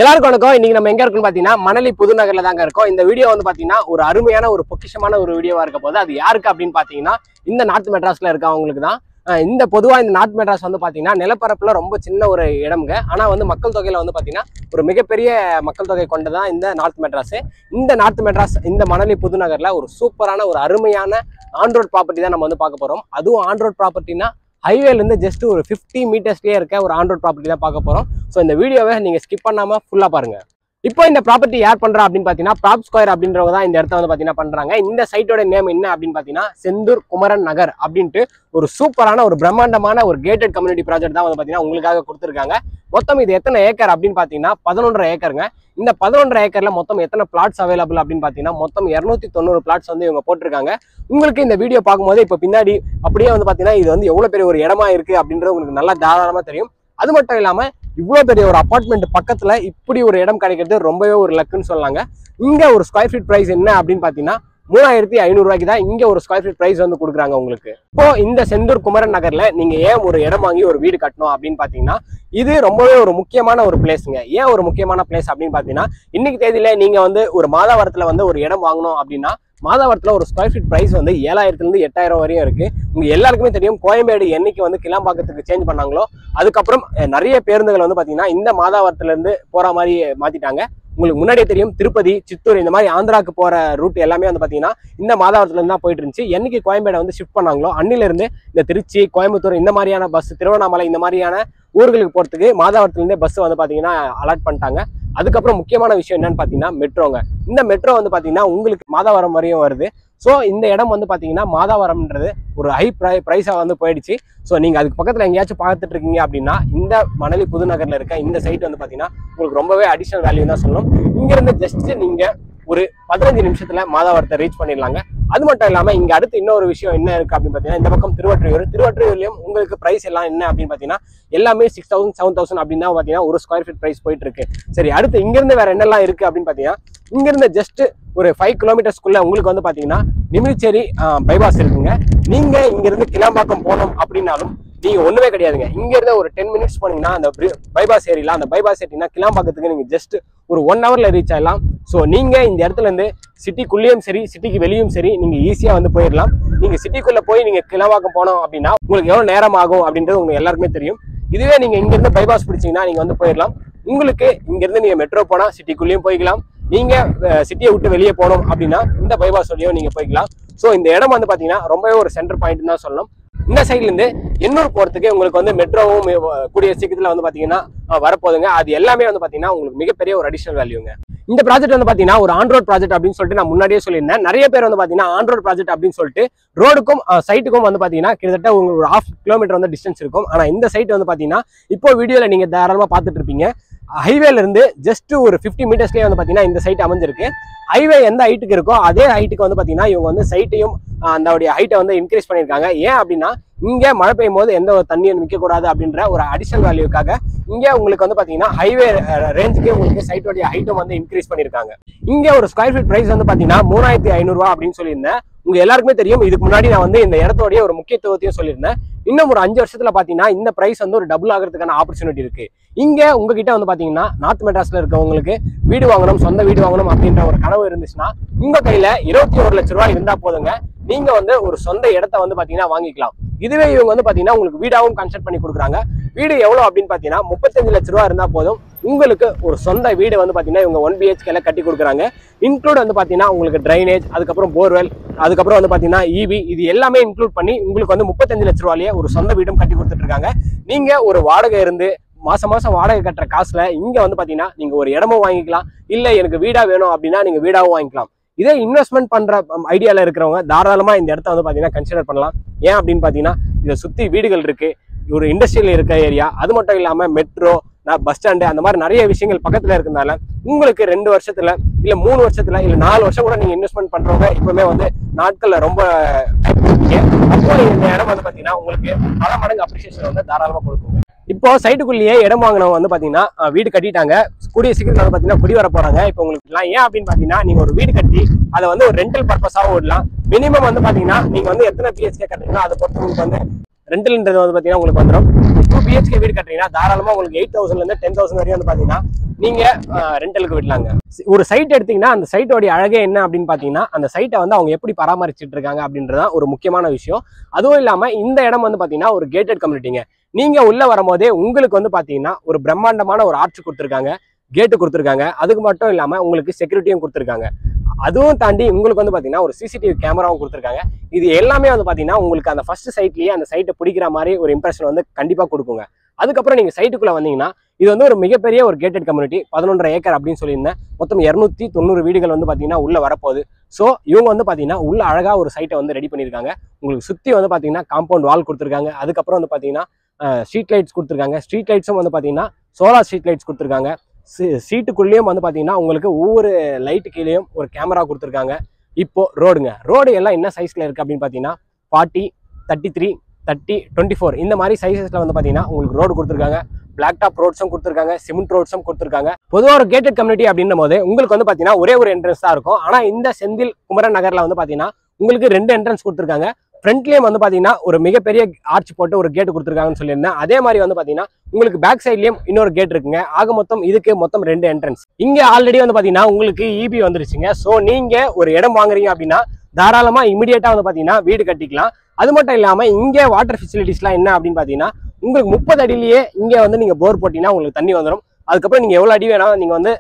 எல்லாருக்கும் வணக்கம். இன்னைக்கு நம்ம எங்க இருக்குன்னு பாத்தீங்கன்னா மணலி புதுநகர்ல தாங்க இருக்கோம். இந்த வீடியோ வந்து பாத்தீங்கன்னா ஒரு அருமையான ஒரு பொக்கிஷமான ஒரு வீடியோவா இருக்க போது. அது யாருக்கு அப்படின்னு பாத்தீங்கன்னா இந்த நார்த் மெட்ராஸ்ல இருக்கவங்களுக்கு தான். இந்த பொதுவா இந்த நார்த் மெட்ராஸ் வந்து பாத்தீங்கன்னா நிலப்பரப்புல ரொம்ப சின்ன ஒரு இடம்ங்க. ஆனா வந்து மக்கள் தொகையில வந்து பாத்தீங்கன்னா ஒரு மிகப்பெரிய மக்கள் தொகை கொண்டதான் இந்த நார்த் மெட்ராஸ். இந்த நார்த் மெட்ராஸ் இந்த மணலி புதுநகர்ல ஒரு சூப்பரான ஒரு அருமையான ஆன் ரோட் ப்ராப்பர்ட்டி தான் நம்ம வந்து பார்க்க போறோம். அதுவும் ஆன் ரோட் ப்ராப்பர்ட்டினா ஹைவேல இருந்து ஜஸ்ட் ஒரு 50 மீட்டர்ஸ்லயே இருக்க ஒரு ஆன் ரோட் ப்ராப்பர்ட்டி தான் பார்க்க போறோம். ஸோ இந்த வீடியோவை நீங்க ஸ்கிப் பண்ணாம ஃபுல்லா பாருங்க. இப்போ இந்த ப்ராப்பர்ட்டி யார் பண்றா அப்படின்னு பாத்தீங்கன்னா ப்ராப் ஸ்கொயர் அப்படின்றவங்க தான் இந்த இடத்த வந்து பாத்தீங்கன்னா பண்றாங்க. இந்த சைட்டோட நேம் என்ன அப்படின்னு பாத்தீங்கன்னா செந்தூர் குமரன் நகர் அப்படின்ட்டு ஒரு சூப்பரான ஒரு பிரம்மாண்டமான ஒரு கேட்டட் கம்யூனிட்டி ப்ராஜெக்ட் தான் வந்து பாத்தீங்கன்னா உங்களுக்காக கொடுத்துருக்காங்க. மொத்தம் இது எத்தனை ஏக்கர் அப்படின்னு பாத்தீங்கன்னா 11.5 ஏக்கருங்க. இந்த 11.5 ஏக்கர்ல மொத்தம் எத்தனை பிளாட்ஸ் அவைலபிள் அப்படின்னு பாத்தீங்கன்னா மொத்தம் 290 பிளாட்ஸ் வந்து இவங்க போட்டிருக்காங்க. உங்களுக்கு இந்த வீடியோ பார்க்கும்போது இப்போ பின்னாடி அப்படியே வந்து பாத்தீங்கன்னா இது வந்து எவ்வளவு பெரிய ஒரு இடமா இருக்கு அப்படின்றது உங்களுக்கு நல்லா தாராளமா தெரியும். அது மட்டும் இல்லாம இவ்வளவு பெரிய ஒரு அபார்ட்மெண்ட் பக்கத்துல இப்படி ஒரு இடம் கிடைக்கிறது ரொம்பவே ஒரு லக்குன்னு சொல்லலாங்க. இங்க ஒரு ஸ்கொயர் ஃபீட் பிரைஸ் என்ன அப்படின்னு பாத்தீங்கன்னா 3500 ரூபாய்க்கு தான் இங்க ஒரு ஸ்கொயர் ஃபீட் பிரைஸ் வந்து கொடுக்குறாங்க உங்களுக்கு. இப்போ இந்த செந்தூர் குமரன் நகர்ல நீங்க ஏன் ஒரு இடம் வாங்கி ஒரு வீடு கட்டணும் அப்படின்னு பாத்தீங்கன்னா இது ரொம்பவே ஒரு முக்கியமான ஒரு பிளேஸுங்க. ஏன் ஒரு முக்கியமான பிளேஸ் அப்படின்னு பாத்தீங்கன்னா இன்னைக்கு தேதியில நீங்க வந்து ஒரு மாதாவரத்துல வந்து ஒரு இடம் வாங்கணும் அப்படின்னா மாதாவரத்துல ஒரு ஸ்கொயர் ஃபீட் பிரைஸ் வந்து 7000 இருந்து 8000 வரையும் இருக்கு. உங்க எல்லாருக்குமே தெரியும் கோயம்பேடு என்னைக்கு வந்து கிளாம்பாக்கத்துக்கு சேஞ்ச் பண்ணாங்களோ அதுக்கப்புறம் நிறைய பேருந்துகள் வந்து பாத்தீங்கன்னா இந்த மாதாவரத்துல இருந்து போற மாதிரி மாத்திட்டாங்க. உங்களுக்கு முன்னாடியே தெரியும் திருப்பதி, சித்தூர் இந்த மாதிரி ஆந்திராவுக்கு போற ரூட் எல்லாமே வந்து பாத்தீங்கன்னா இந்த மாதாவரத்துல இருந்து தான் போயிட்டு இருந்துச்சு. என்னைக்கு கோயம்பேடை வந்து ஷிஃப்ட் பண்ணாங்களோ அன்னில இருந்து இந்த திருச்சி, கோயம்புத்தூர் இந்த மாதிரியான பஸ், திருவண்ணாமலை இந்த மாதிரியான ஊர்களுக்கு போறதுக்கு மாதாவரத்துல இருந்தே பஸ் வந்து பாத்தீங்கன்னா அலாட் பண்ணிட்டாங்க. அதுக்கப்புறம் முக்கியமான விஷயம் என்னன்னு பாத்தீங்கன்னா மெட்ரோங்க. இந்த மெட்ரோ வந்து பாத்தீங்கன்னா உங்களுக்கு மாதாவரம் வரையும் வருது. ஸோ இந்த இடம் வந்து பாத்தீங்கன்னா மாதாவரம்ன்றது ஒரு ஹை ப்ரைஸா வந்து போயிடுச்சு. ஸோ நீங்க அதுக்கு பக்கத்துல எங்கேயாச்சும் பார்த்துட்டு இருக்கீங்க அப்படின்னா இந்த மணலி புதுநகர்ல இருக்க இந்த சைட் வந்து பாத்தீங்கன்னா உங்களுக்கு ரொம்பவே அடிஷனல் வேல்யூ தான் சொல்லணும். இங்க இருந்து ஜஸ்ட் நீங்க ஒரு 15 நிமிஷத்துல மாதாவரத்தை ரீச் பண்ணிடலாங்க. அது மட்டும் இல்லாம இங்க அடுத்து இன்னொரு விஷயம் என்ன இருக்கு அப்படின்னு பாத்தீங்கன்னா இந்த பக்கம் திருவொற்றியூர்லயும் உங்களுக்கு பிரைஸ் எல்லாம் என்ன அப்படின்னு பாத்தீங்கன்னா எல்லாமே 6000 7000 அப்படின்னு தான் பாத்தீங்கன்னா ஒரு ஸ்கொயர் ஃபீட் பிரைஸ் போயிட்டு இருக்கு. சரி, அடுத்து இங்க இருந்து வேற என்னெல்லாம் இருக்கு அப்படின்னு பாத்தீங்கன்னா இங்க இருந்து ஜஸ்ட் ஒரு 5 கிலோமீட்டர்ஸ்க்குள்ள உங்களுக்கு வந்து பாத்தீங்கன்னா நிமிச்சேரி பைபாஸ் இருக்குங்க. நீங்க இங்க இருந்து கிளாம்பாக்கம் போனோம் அப்படின்னாலும் நீங்க ஒண்ணுமே கிடையாதுங்க. இங்க இருந்து ஒரு 10 மினிட்ஸ் போனீங்கன்னா அந்த பைபாஸ் ஏரியில அந்த பைபாஸ் ஏரினா கிளாம்பாக்கத்துக்கு நீங்க ஜஸ்ட் ஒரு 1 ஹவர்ல ரீச் ஆகலாம். ஸோ நீங்க இந்த இடத்துல இருந்து சிட்டிக்குள்ளேயும் சரி சிட்டிக்கு வெளியும் சரி நீங்க ஈஸியா வந்து போயிடலாம். நீங்க சிட்டிக்குள்ள போய் நீங்க கிளாம்பாக்கம் போனோம் அப்படின்னா உங்களுக்கு எவ்வளவு நேரம் ஆகும் அப்படின்றது உங்களுக்கு எல்லாருக்குமே தெரியும். இதுவே நீங்க இங்க இருந்து பைபாஸ் பிடிச்சீங்கன்னா நீங்க வந்து போயிடலாம். உங்களுக்கு இங்க இருந்து நீங்க மெட்ரோ போனா சிட்டிக்குள்ளேயும் போய்க்கலாம். நீங்க சிட்டியை விட்டு வெளியே போனோம் அப்படின்னா இந்த பைபாஸ் வழியும் நீங்க போய்க்கலாம். ஸோ இந்த இடம் வந்து பாத்தீங்கன்னா ரொம்பவே ஒரு சென்டர் பாயிண்ட் தான் சொல்லணும். இந்த சைட்ல இருந்து எண்ணூர் போறதுக்கு உங்களுக்கு வந்து மெட்ரோவும் கூடிய சீக்கிரத்துல வந்து பாத்தீங்கன்னா வரப்போகுதுங்க. அது எல்லாமே வந்து பாத்தீங்கன்னா உங்களுக்கு மிகப்பெரிய ஒரு அடிஷனல் வேல்யூங்க. இந்த ப்ராஜெக்ட் வந்து பாத்தீங்கன்னா ஒரு ஆன் ரோட் ப்ராஜெக்ட் அப்படின்னு சொல்லிட்டு நான் முன்னாடியே சொல்லியிருந்தேன். நிறைய பேர் வந்து பாத்தீங்கன்னா ஆன் ரோட் ப்ராஜெக்ட் அப்படின்னு சொல்லிட்டு ரோடுக்கும் சைட்டுக்கும் வந்து பாத்தீங்கன்னா கிட்டத்தட்ட உங்களுக்கு ஒரு 1/2 கிலோமீட்டர் வந்து டிஸ்டன்ஸ் இருக்கும். ஆனா இந்த சைட் வந்து பாத்தீங்கன்னா இப்போ வீடியோல நீங்க தாராளமா பாத்துட்டு இருப்பீங்க. ஹைவேல இருந்து ஜஸ்ட் ஒரு 50 மீட்டர்ஸ்லயே வந்து பாத்தீங்கன்னா இந்த சைட் அமைஞ்சிருக்கு. ஹைவே எந்த ஹைட்டுக்கு இருக்கோ அதே ஹைட்டுக்கு வந்து பாத்தீங்கன்னா இவங்க வந்து சைட்டையும் அந்த ஹைட்டை வந்து இன்க்ரீஸ் பண்ணியிருக்காங்க. ஏன் அப்படின்னா இங்க மழை பெய்யும் போது எந்த ஒரு தண்ணியும் நிற்க கூடாது அப்படின்ற ஒரு அடிஷனல் வேல்யூக்காக இங்க உங்களுக்கு வந்து பாத்தீங்கன்னா ஹைவே ரேஞ்சுக்கு உங்களுக்கு சைட்டோடைய ஹைட்டும் வந்து இன்க்ரீஸ் பண்ணியிருக்காங்க. இங்க ஒரு ஸ்கொயர் ஃபீட் பிரைஸ் வந்து பாத்தீங்கன்னா 3500 ரூபா அப்படின்னு சொல்லியிருந்தேன். உங்க எல்லாருக்குமே தெரியும் இதுக்கு முன்னாடி நான் வந்து இந்த இடத்தோடைய ஒரு முக்கியத்துவத்தையும் சொல்லியிருந்தேன். இன்னும் ஒரு 5 வருஷத்துல பாத்தீங்கன்னா இந்த பிரைஸ் வந்து ஒரு டபுள் ஆகிறதுக்கான ஆப்பர்ச்சுனிட்டி இருக்கு. இங்க உங்ககிட்ட வந்து பாத்தீங்கன்னா நார்த் மெட்ராஸ்ல இருக்கவங்களுக்கு வீடு வாங்கணும், சொந்த வீடு வாங்கணும் அப்படின்ற ஒரு கனவு இருந்துச்சுன்னா உங்க கையில 21 லட்சம் ரூபாய் இருந்தா போதுங்க. நீங்க வந்து ஒரு சொந்த இடத்த வந்து பாத்தீங்கன்னா வாங்கிக்கலாம். இதுவே இவங்க வந்து பாத்தீங்கன்னா உங்களுக்கு வீடாவும் கன்ஸ்ட்ரக்ட் பண்ணி கொடுக்குறாங்க. வீடு எவ்வளவு அப்படின்னு பாத்தீங்கன்னா 35 லட்சம் ரூபாய் இருந்தா போதும் உங்களுக்கு ஒரு சொந்த வீடு வந்து பாத்தீங்கன்னா இவங்க 1 BHK கட்டி கொடுக்குறாங்க. இன்க்ளூட் வந்து பாத்தீங்கன்னா உங்களுக்கு டிரைனேஜ், அதுக்கப்புறம் போர்வெல், அதுக்கப்புறம் வந்து பாத்தீங்கன்னா EB இது எல்லாமே இன்க்ளூட் பண்ணி உங்களுக்கு வந்து 35 லட்சம் ரூபாயிலேயே ஒரு சொந்த வீடும் கட்டி கொடுத்துட்டு இருக்காங்க. நீங்க ஒரு வாடகை இருந்து மாசம் வாடகை கட்டுற காசுல இங்க வந்து பாத்தீங்கன்னா நீங்க ஒரு இடமும் வாங்கிக்கலாம். இல்ல எனக்கு வீடா வேணும் அப்படின்னா நீங்க வீடாவும் வாங்கிக்கலாம். இதே இன்வெஸ்ட்மெண்ட் பண்ற ஐடியால இருக்கிறவங்க தாராளமா இந்த இடத்த வந்து பாத்தீங்கன்னா கன்சிடர் பண்ணலாம். ஏன் அப்படின்னு பாத்தீங்கன்னா இதை சுத்தி வீடுகள் இருக்கு, ஒரு இண்டஸ்ட்ரியல் இருக்க ஏரியா, அது மட்டும் இல்லாம மெட்ரோ, பஸ் ஸ்டாண்டு அந்த மாதிரி நிறைய விஷயங்கள் பக்கத்துல இருக்கிறதுனால உங்களுக்கு 2 வருஷத்துல இல்ல 3 வருஷத்துல இல்ல 4 வருஷம் கூட நீங்க இன்வெஸ்ட்மெண்ட் பண்றவங்க இப்பவுமே வந்து நாட்கள்ல ரொம்ப அப்போ இந்த இடம் வந்து பாத்தீங்கன்னா உங்களுக்கு பல மடங்கு அப்ரிசியேஷன் வந்து தாராளமா கொடுக்கும். இப்போ சைட்டுக்குள்ளேயே இடம் வாங்கினவங்க வந்து பாத்தீங்கன்னா வீடு கட்டிட்டாங்க. கூடிய சீக்கிரம் வந்து பாத்தீங்கன்னா குடி வர போறாங்க. இப்போ உங்களுக்கு ஏன் அப்படின்னு பாத்தீங்கன்னா நீங்க ஒரு வீடு கட்டி அதை வந்து ஒரு ரெண்டல் பர்பஸாவும் விடலாம். மினிமம் வந்து பாத்தீங்கன்னா நீங்க வந்து எத்தனை BHK கட்டுறீங்களோ அதை பொறுத்து உங்களுக்கு வந்து ரெண்டல்ன்றது வந்து பாத்தீங்கன்னா உங்களுக்கு வந்துடும். 2 BHK வீடு கட்டுறீங்கன்னா தாராளமா உங்களுக்கு 8000 இருந்து 10,000 வரையும் வந்து பாத்தீங்கன்னா நீங்க ரெண்டலுக்கு விடலாங்க. ஒரு சைட் எடுத்தீங்கன்னா அந்த சைட்டோடைய அழகே என்ன அப்படின்னு பாத்தீங்கன்னா அந்த சைட்டை வந்து அவங்க எப்படி பராமரிச்சுட்டு இருக்காங்க அப்படின்றதான் ஒரு முக்கியமான விஷயம். அதுவும் இல்லாம இந்த இடம் வந்து பாத்தீங்கன்னா ஒரு கேட்டட் கம்யூனிட்டிங்க. நீங்க உள்ள வரும்போதே உங்களுக்கு வந்து பாத்தீங்கன்னா ஒரு பிரம்மாண்டமான ஒரு ஆர்ச் கொடுத்துருக்காங்க, கேட்டு கொடுத்துருக்காங்க. அதுக்கு மட்டும் இல்லாம உங்களுக்கு செக்யூரிட்டியும் கொடுத்துருக்காங்க. அதுவும் தாண்டி உங்களுக்கு வந்து பாத்தீங்கன்னா ஒரு சிசிடிவி கேமராவும் கொடுத்துருக்காங்க. இது எல்லாமே வந்து பாத்தீங்கன்னா உங்களுக்கு அந்த ஃபர்ஸ்ட் சைட்லயே அந்த சைட்டை பிடிக்கிற மாதிரி ஒரு இம்ப்ரெஷன் வந்து கண்டிப்பா கொடுக்குங்க. அதுக்கப்புறம் நீங்க சைட்டுக்குள்ள வந்தீங்கன்னா இது வந்து ஒரு மிகப்பெரிய ஒரு கேட்டட் கம்யூனிட்டி, 11.5 ஏக்கர் அப்படின்னு சொல்லியிருந்தேன். மொத்தம் 290 வீடுகள் வந்து பாத்தீங்கன்னா உள்ள வரப்போகுது. ஸோ இவங்க வந்து பாத்தீங்கன்னா உள்ள அழகா ஒரு சைட்டை வந்து ரெடி பண்ணியிருக்காங்க. உங்களுக்கு சுத்தி வந்து பாத்தீங்கன்னா காம்பவுண்ட் வால் கொடுத்துருக்காங்க. அதுக்கப்புறம் வந்து பாத்தீங்கன்னா ஸ்ட்ரீட் லைட்ஸ் கொடுத்துருக்காங்க. ஸ்ட்ரீட் லைட்ஸும் வந்து பாத்தீங்கன்னா சோலார் ஸ்ட்ரீட் லைட்ஸ் கொடுத்துருக்காங்க. சீட்டுக்குள்ளேயும் வந்து பாத்தீங்கன்னா உங்களுக்கு ஒவ்வொரு லைட்டு கீழேயும் ஒரு கேமரா கொடுத்துருக்காங்க. இப்போ ரோடு எல்லாம் என்ன சைஸ்ல இருக்கு அப்படின்னு பாத்தீங்கன்னா 40, 33, 30, 24 இந்த மாதிரி சைஸஸ்ல வந்து பாத்தீங்கன்னா உங்களுக்கு ரோடு கொடுத்துருக்காங்க. பிளாக் டாப் ரோட்ஸும் கொடுத்துருக்காங்க, சிமெண்ட் ரோட்ஸும் கொடுத்துருக்காங்க. பொதுவாக ஒரு கேட்டட் கம்யூனிட்டி அப்படின்னும் போது உங்களுக்கு வந்து பாத்தீங்கன்னா ஒரே ஒரு என்ட்ரன்ஸ் தான் இருக்கும். ஆனா இந்த செந்தில் குமரன் நகர்ல வந்து பாத்தீங்கன்னா உங்களுக்கு 2 என்ட்ரன்ஸ் கொடுத்துருக்காங்க. ஃப்ரண்ட்லயும் வந்து பாத்தீங்கன்னா ஒரு மிகப்பெரிய ஆர்ச் போட்டு ஒரு கேட் கொடுத்துருக்காங்கன்னு சொல்லியிருந்தேன். அதே மாதிரி வந்து பாத்தீங்கன்னா உங்களுக்கு பேக் சைட்லயும் இன்னொரு கேட் இருக்குங்க. ஆக மொத்தம் இதுக்கு மொத்தம் 2 என்ட்ரன்ஸ். இங்க ஆல்ரெடி வந்து பாத்தீங்கன்னா உங்களுக்கு இபி வந்துருச்சுங்க. ஸோ நீங்க ஒரு இடம் வாங்குறீங்க அப்படின்னா தாராளமா இமிடியேட்டா வந்து பாத்தீங்கன்னா வீடு கட்டிக்கலாம். அது மட்டும் இல்லாம இங்க வாட்டர் ஃபெசிலிட்டிஸ்லாம் என்ன அப்படின்னு பாத்தீங்கன்னா உங்களுக்கு 30 அடியிலேயே இங்க வந்து நீங்க போர் போட்டீங்கன்னா உங்களுக்கு தண்ணி வந்துடும். அதுக்கப்புறம் நீங்க எவ்வளவு அடி வேணாலும் நீங்க வந்து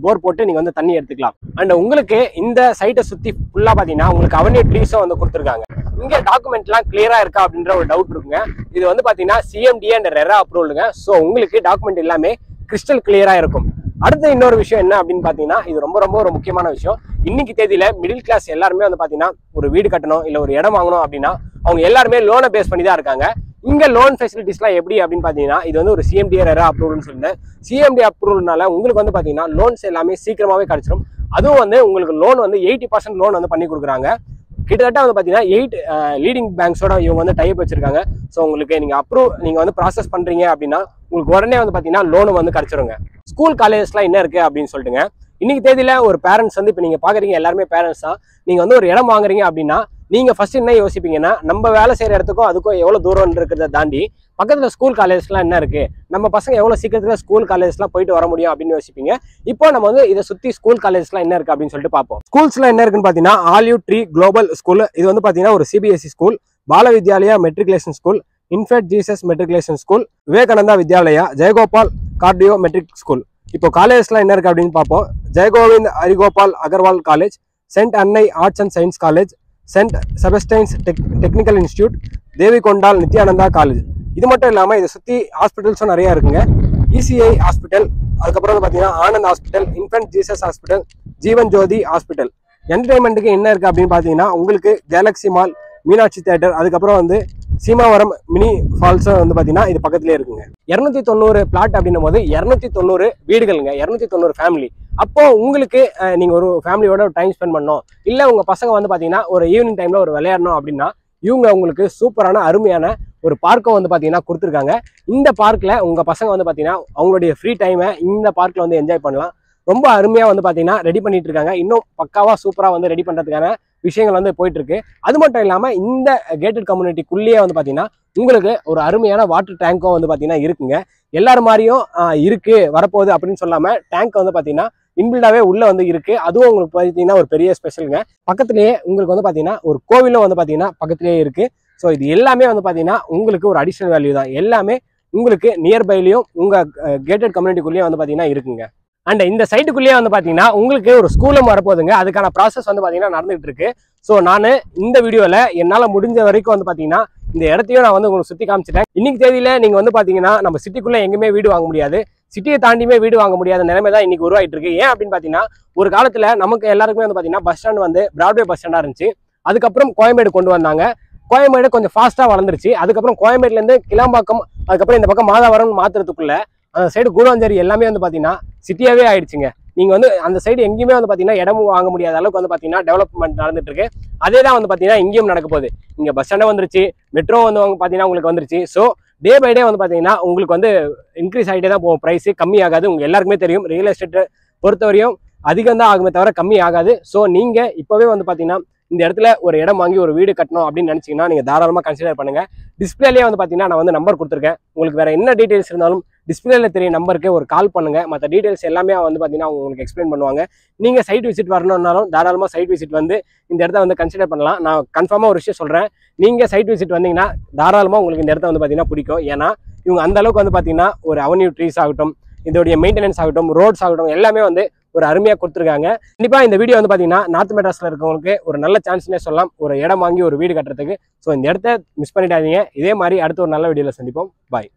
போர் போட்டு நீங்க வந்து தண்ணி எடுத்துக்கலாம். அண்ட் உங்களுக்கு இந்த சைட்டை சுத்தி ஃபுல்லா பாத்தீங்கன்னா உங்களுக்கு அவென்யூ ட்ரீஸும் வந்து கொடுத்துருக்காங்க. இங்க டாக்குமெண்ட்லாம் கிளியரா இருக்கா அப்படின்ற ஒரு டவுட் இருக்குங்க. இது வந்து பாத்தீங்கன்னா சிஎம்டி அண்ட் ரெரா அப்ரூவலுங்க. ஸோ உங்களுக்கு டாக்குமெண்ட் எல்லாமே கிறிஸ்டல் கிளியரா இருக்கும். அடுத்த இன்னொரு விஷயம் என்ன அப்படின்னு பாத்தீங்கன்னா இது ரொம்ப ஒரு முக்கியமான விஷயம். இன்னைக்கு தேதியில மிடில் கிளாஸ் எல்லாருமே வந்து பாத்தீங்கன்னா ஒரு வீடு கட்டணும் இல்ல ஒரு இடம் வாங்கணும் அப்படின்னா அவங்க எல்லாருமே லோனை பேஸ் பண்ணி தான் இருக்காங்க. இங்க லோன் ஃபெசிலிட்டிஸ்லாம் எப்படி அப்படின்னு பாத்தீங்கன்னா இது வந்து ஒரு சிஎம்டி ரெரா அப்ரூவல்னு சொல்லியிருந்தேன். சிஎம்டி அப்ரூவல்னால உங்களுக்கு வந்து பாத்தீங்கன்னா லோன்ஸ் எல்லாமே சீக்கிரமாவே கிடைச்சிடும். அதுவும் வந்து உங்களுக்கு லோன் வந்து 80% லோன் வந்து பண்ணி கொடுக்குறாங்க. கிட்டத்தட்ட வந்து பாத்தீங்கன்னா 8 லீடிங் பேங்க்ஸோட இவங்க வந்து டைப் வச்சிருக்காங்க. ஸோ உங்களுக்கு நீங்க வந்து ப்ராசஸ் பண்றீங்க அப்படின்னா உங்களுக்கு உடனே வந்து பாத்தீங்கன்னா லோனு வந்து கிடைச்சிருங்க. ஸ்கூல் காலேஜஸ்லாம் என்ன இருக்கு அப்படின்னு சொல்லிட்டுங்க. இன்னைக்கு தேதியில ஒரு பேரண்ட்ஸ் வந்து இப்ப நீங்க பாக்குறீங்க எல்லாருமே பேரண்ட்ஸ் தான். நீங்க வந்து ஒரு இடம் வாங்குறீங்க அப்படின்னா நீங்க ஃபர்ஸ்ட் என்ன யோசிப்பீங்கன்னா நம்ம வேலை செய்யற இடத்துக்கும் அதுக்கும் எவ்வளவு தூரம் இருக்கிறத தாண்டி பக்கத்துல ஸ்கூல் காலேஜ்லாம் என்ன இருக்கு, நம்ம பசங்க எவ்வளவு சீக்கிரத்துல ஸ்கூல் காலேஜ்லாம் போயிட்டு வர முடியும் அப்படின்னு யோசிப்பீங்க. இப்போ நம்ம வந்து இதை சுத்தி ஸ்கூல் காலேஜ்லாம் என்ன இருக்கு அப்படின்னு சொல்லிட்டு பார்ப்போம். ஸ்கூல்ஸ்லாம் என்ன இருக்குன்னு பாத்தீங்கன்னா ஆலிவ் ட்ரீ குளோபல் ஸ்கூல், இது வந்து பாத்தீங்கன்னா ஒரு CBSE school. Bala Vidyalaya matriculation school, infant Jesus matriculation school, Vivekananda Vidyalaya, Jaigopal Garodia matric school. இப்போ காலேஜ்லாம் என்ன இருக்கு அப்படின்னு பார்ப்போம். Jaigovind Harigopal Agarwal college, saint Annai arts and science college, saint Sebastian's technical institute, Devikondal Nithyananda college. இது மட்டும் இல்லாமல் இதை சுற்றி ஹாஸ்பிட்டல்ஸும் நிறையா இருக்குங்க. இசிஐ ஹாஸ்பிட்டல், அதுக்கப்புறம் வந்து பார்த்தீங்கன்னா Anand hospital, infant Jesus hospital, Jeevan Jyothi hospital. என்டர்டைன்மெண்ட்டுக்கு என்ன இருக்குது அப்படின்னு பார்த்தீங்கன்னா உங்களுக்கு கேலக்ஸி மால், மீனாட்சி தியேட்டர், அதுக்கப்புறம் வந்து சீமாவரம் மினி ஃபால்ஸும் வந்து பார்த்தீங்கன்னா இது பக்கத்துலேயே இருக்குங்க. 290 பிளாட் அப்படின்னும் போது 290 வீடுகளுங்க, 290 ஃபேமிலி. அப்போ உங்களுக்கு நீங்க ஒரு ஃபேமிலியோட டைம் ஸ்பெண்ட் பண்ணணும், இல்ல உங்க பசங்க வந்து பாத்தீங்கன்னா ஒரு ஈவினிங் டைம்ல ஒரு விளையாடணும் அப்படின்னா இவங்க உங்களுக்கு சூப்பரான அருமையான ஒரு பார்க்கும் வந்து பாத்தீங்கன்னா கொடுத்துருக்காங்க. இந்த பார்க்ல உங்க பசங்க வந்து பாத்தீங்கன்னா அவங்களுடைய ஃப்ரீ டைமை இந்த பார்க்ல வந்து என்ஜாய் பண்ணலாம். ரொம்ப அருமையா வந்து பாத்தீங்கன்னா ரெடி பண்ணிட்டு இருக்காங்க. இன்னும் பக்காவா சூப்பரா வந்து ரெடி பண்றதுக்கான விஷயங்கள் வந்து போயிட்டு இருக்கு. அது மட்டும் இல்லாம இந்த கேட்டட் கம்யூனிட்டிக்குள்ளேயே வந்து பாத்தீங்கன்னா உங்களுக்கு ஒரு அருமையான வாட்டர் டேங்கும் வந்து பாத்தீங்கன்னா இருக்குங்க. எல்லாரும் மாதிரியும் இருக்கு வரப்போகுது அப்படின்னு சொல்லாம டேங்க் வந்து பாத்தீங்கன்னா இன்பில்டாவே உள்ள வந்து இருக்கு. அதுவும் உங்களுக்கு பாத்தீங்கன்னா ஒரு பெரிய ஸ்பெஷலுங்க. பக்கத்திலேயே உங்களுக்கு வந்து பாத்தீங்கன்னா ஒரு கோவிலும் வந்து பாத்தீங்கன்னா பக்கத்திலேயே இருக்கு. ஸோ இது எல்லாமே வந்து பாத்தீங்கன்னா உங்களுக்கு ஒரு அடிஷனல் வேல்யூ தான். எல்லாமே உங்களுக்கு நியர்பைலையும் உங்க கேட்டட் கம்யூனிட்டிக்குள்ளேயே வந்து பாத்தீங்கன்னா இருக்குங்க. அண்ட் இந்த சைட்டுக்குள்ளேயே வந்து பாத்தீங்கன்னா உங்களுக்கு ஒரு ஸ்கூலும் வரப்போகுதுங்க. அதுக்கான ப்ராசஸ் வந்து பாத்தீங்கன்னா நடந்துகிட்டு இருக்கு. ஸோ நான் இந்த வீடியோல என்னால் முடிஞ்ச வரைக்கும் வந்து பாத்தீங்கன்னா இந்த இடத்தையும் நான் வந்து உங்களுக்கு சுத்தி காமிச்சிட்டேன். இன்னைக்கு தேதியில நீங்க வந்து பாத்தீங்கன்னா நம்ம சிட்டிக்குள்ள எங்கேயுமே வீடு வாங்க முடியாது, சிட்டியை தாண்டியுமே வீடு வாங்க முடியாத நிலைமை தான் இன்னைக்கு உருவாயிட்டு இருக்கு. ஏன் அப்படின்னு பாத்தீங்கன்னா ஒரு காலத்துல நமக்கு எல்லாருக்குமே வந்து பாத்தீங்கன்னா பஸ் ஸ்டாண்ட் வந்து பிராட்வே பஸ் ஸ்டாண்டா இருந்துச்சு. அதுக்கப்புறம் கோயம்பேடு கொண்டு வந்தாங்க. கோயம்பேடு கொஞ்சம் ஃபாஸ்டா வளர்ந்துருச்சு. அதுக்கப்புறம் கோயம்பேடுல இருந்து கிளாம்பாக்கம், அதுக்கப்புறம் இந்த பக்கம் மாதாவரம் மாத்துறதுக்குள்ள அந்த சைடு கூடாஞ்சேரி எல்லாமே வந்து பாத்தீங்கன்னா சிட்டியாவே ஆயிடுச்சுங்க. நீங்க வந்து அந்த சைடு எங்கேயுமே வந்து பாத்தீங்கன்னா இடமும் வாங்க முடியாத அளவுக்கு வந்து பாத்தீங்கன்னா டெவலப்மெண்ட் நடந்துட்டு இருக்கு. அதே தான் வந்து பாத்தீங்கன்னா இங்கேயும் நடக்க போகுது. இங்க பஸ் ஸ்டாண்டே வந்துருச்சு, மெட்ரோ வந்து பாத்தீங்கன்னா உங்களுக்கு வந்துருச்சு. ஸோ டே பை டே வந்து பாத்தீங்கன்னா உங்களுக்கு வந்து இன்க்ரீஸ் ஆகிட்டே தான் போகும், பிரைஸ் கம்மி ஆகாது. உங்க எல்லாருக்குமே தெரியும் ரியல் எஸ்டேட் பொறுத்தவரையும் அதிகம் தான் ஆகுமே தவிர கம்மி ஆகாது. ஸோ நீங்க இப்பவே வந்து பாத்தீங்கன்னா இந்த இடத்துல ஒரு இடம் வாங்கி ஒரு வீடு கட்டணும் அப்படின்னு நினைச்சீங்கன்னா நீங்க தாராளமா கன்சிடர் பண்ணுங்க. டிஸ்பிளேலயே வந்து பாத்தீங்கன்னா நான் வந்து நம்பர் கொடுத்துருக்கேன். உங்களுக்கு வேற என்ன டீடைல்ஸ் இருந்தாலும் டிஸ்பிளேல தெரிய நம்பருக்கு ஒரு கால் பண்ணுங்க. மற்ற டீடைல்ஸ் எல்லாமே வந்து பாத்தீங்கன்னா உங்களுக்கு எக்ஸ்பிளைன் பண்ணுவாங்க. நீங்க சைட் விசிட் வரணும்னாலும் தாராளமா சைட் விசிட் வந்து இந்த இடத்த வந்து கன்சிடர் பண்ணலாம். நான் கன்ஃபார்மா ஒரு விஷயம் சொல்றேன், நீங்க சைட் விசிட் வந்தீங்கன்னா தாராளமா உங்களுக்கு இந்த இடத்த வந்து பாத்தீங்கன்னா பிடிக்கும். ஏன்னா இவங்க அந்த அளவுக்கு வந்து பாத்தீங்கன்னா ஒரு அவென்யூ ட்ரீஸ் ஆகட்டும், இதோடைய மெயின்டெனன்ஸ் ஆகட்டும், ரோட்ஸ் ஆகட்டும், எல்லாமே வந்து ஒரு அருமையா கொடுத்துருக்காங்க. கண்டிப்பா இந்த வீடியோ வந்து பாத்தீங்கன்னா நார்த் மெட்ராஸ்ல இருக்கவங்களுக்கு ஒரு நல்ல சான்ஸ்னே சொல்லலாம், ஒரு இடம் வாங்கி ஒரு வீடு கட்டுறதுக்கு. ஸோ இந்த இடத்த மிஸ் பண்ணிடாதீங்க. இதே மாதிரி அடுத்த ஒரு நல்ல வீடியோல சந்திப்போம். பாய்.